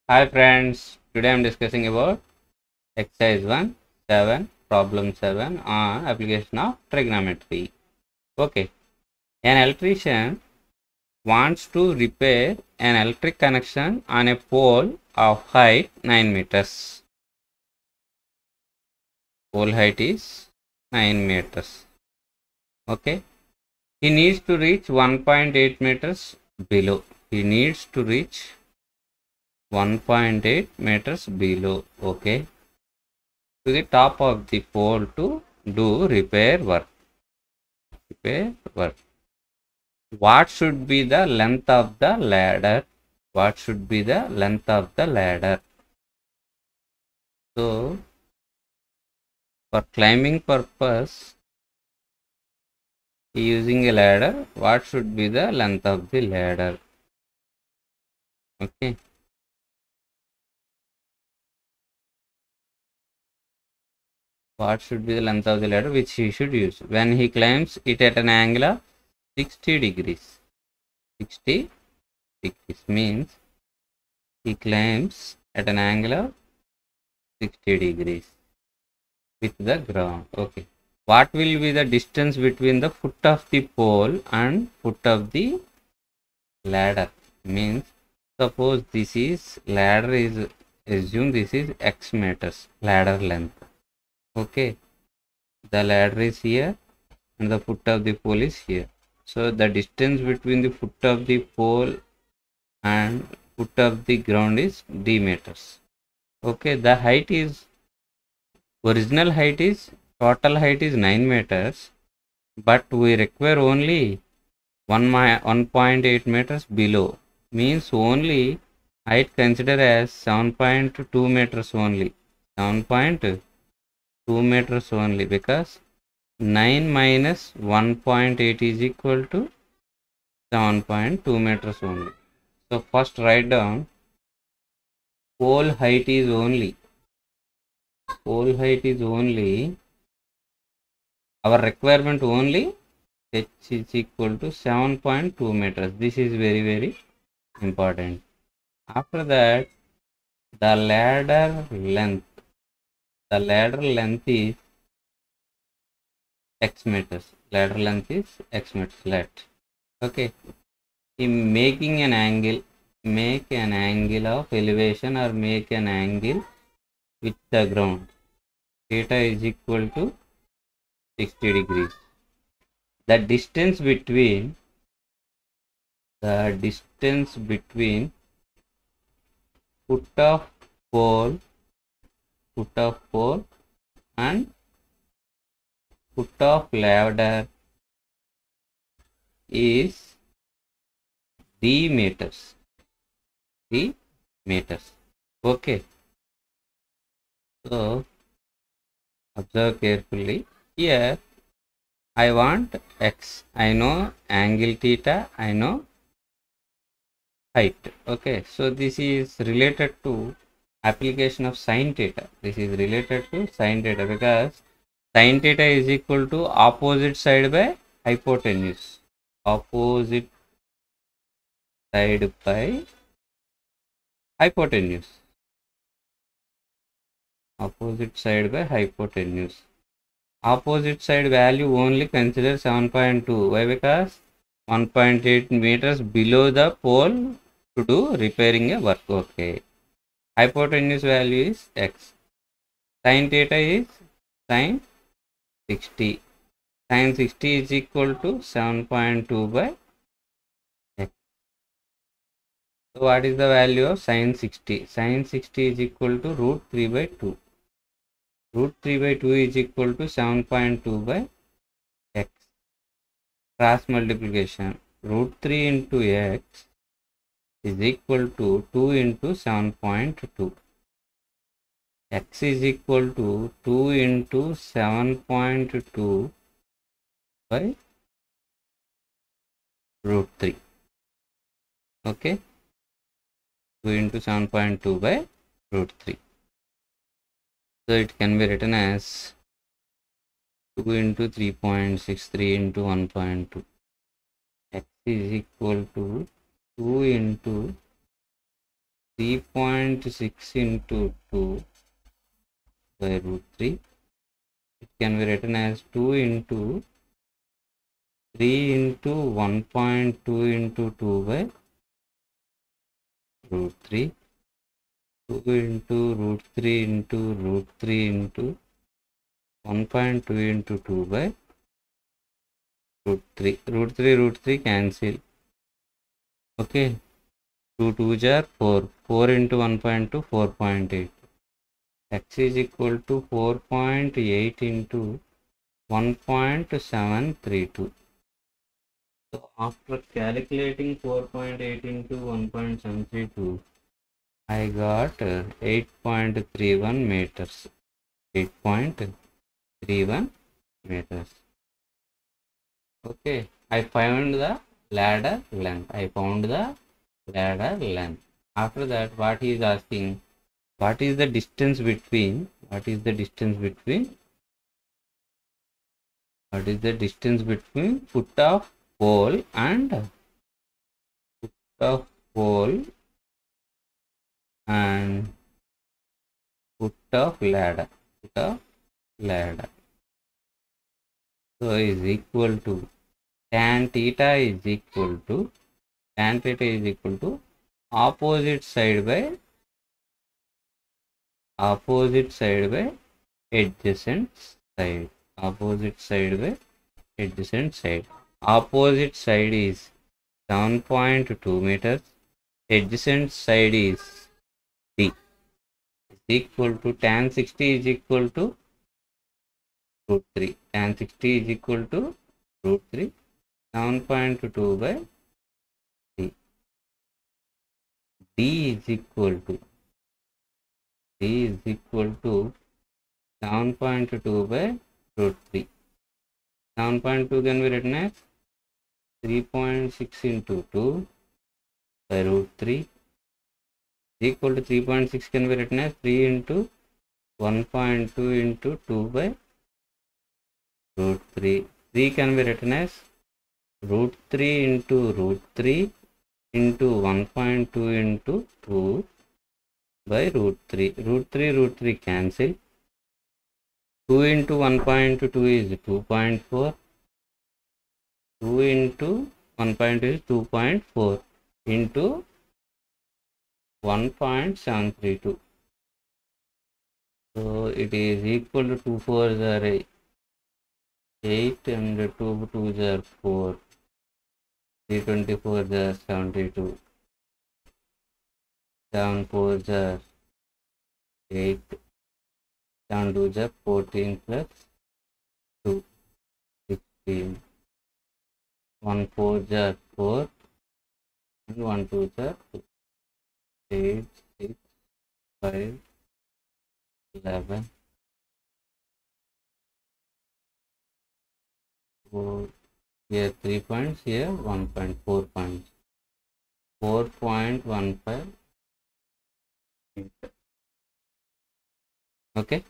Hi friends, today I am discussing about exercise 1, 7, problem 7 on application of trigonometry. Okay, an electrician wants to repair an electric connection on a pole of height 9 meters. Pole height is 9 meters. Okay, he needs to reach 1.8 meters below. He needs to reach 1.8 meters below. Okay, to the top of the pole to do repair work. What should be the length of the ladder? What should be the length of the ladder? So, for climbing purpose, using a ladder, what should be the length of the ladder? Okay. What should be the length of the ladder which he should use when he climbs it at an angle of 60 degrees? 60 degrees means he climbs at an angle of 60 degrees with the ground. Okay. What will be the distance between the foot of the pole and foot of the ladder? Means suppose this is ladder is, assume this is x meters ladder length. Okay, the ladder is here and the foot of the pole is here. So the distance between the foot of the pole and foot of the ground is d meters. Okay, the height is original height is total height is 9 meters, but we require only 1.8 meters below, means only height consider as 7.2 meters only, 7.2 meters only, because 9 minus 1.8 is equal to 7.2 meters only. So first write down pole height is only our requirement only h is equal to 7.2 meters. This is very important. After that, the ladder length is x meters. Ladder length is x meters. Okay, in making an angle, make an angle of elevation or make an angle with the ground. Theta is equal to 60 degrees. The distance between foot of pole and foot of ladder is d meters. Okay, so observe carefully. Here I want x, I know angle theta, I know height. Okay, so this is related to application of sin theta. This is related to sin theta because sin theta is equal to opposite side by hypotenuse. Opposite side by hypotenuse. Opposite side by hypotenuse. Opposite side value only consider 7.2. Why? Because 1.8 meters below the pole to do repairing a work. Okay. Hypotenuse value is x. Sin theta is sin 60. Sin 60 is equal to 7.2 by x. So what is the value of sin 60? Sin 60 is equal to root 3 by 2. Root 3 by 2 is equal to 7.2 by x. Cross multiplication. Root 3 into x is equal to 2 into 7.2. X is equal to 2 into 7.2 by root 3. Okay, 2 into 7.2 by root 3. So it can be written as 2 into 3.63 into 1.2. X is equal to 2 into 3.6 into 2 by root 3. It can be written as 2 into 3 into 1.2 into 2 by root 3. 2 into root 3 into root 3 into 1.2 into 2 by root 3. Root 3 cancel. Okay. 2 2s are 4. 4 into 1.2, 4.8. X is equal to 4.8 into 1.732. So after calculating 4.8 into 1.732, I got 8.31 meters. 8.31 meters. Okay, I found the ladder length. After that, what he is asking, what is the distance between foot of pole and foot of ladder. So is equal to tan theta is equal to opposite side by adjacent side. Opposite side is 7.2 meters. Adjacent side is D. Is equal to tan 60 is equal to root 3. Tan 60 is equal to root 3. 7.2 by D. D is equal to 7.2 by root 3. 7.2 can be written as 3.6 into 2 by root 3 is equal to 3.6 can be written as 3 into 1.2 into 2 by root 3. 3 can be written as root 3 into root 3 into 1.2 into 2 by root 3. Root 3 cancel. 2 into 1.2 is 2.4. 2 into 1.2 is 2.4 into 1.732. So it is equal to 2 4s are 8 and 2 2s are 4. 324 are 72. 7 4s are 8. 7 2s are 14 plus 2, 16. 1 4s are 4 and 1 2s are 2. 8, 6, 5, 11, 4. Here 3 points, here 1.4 points. 4.15. Okay.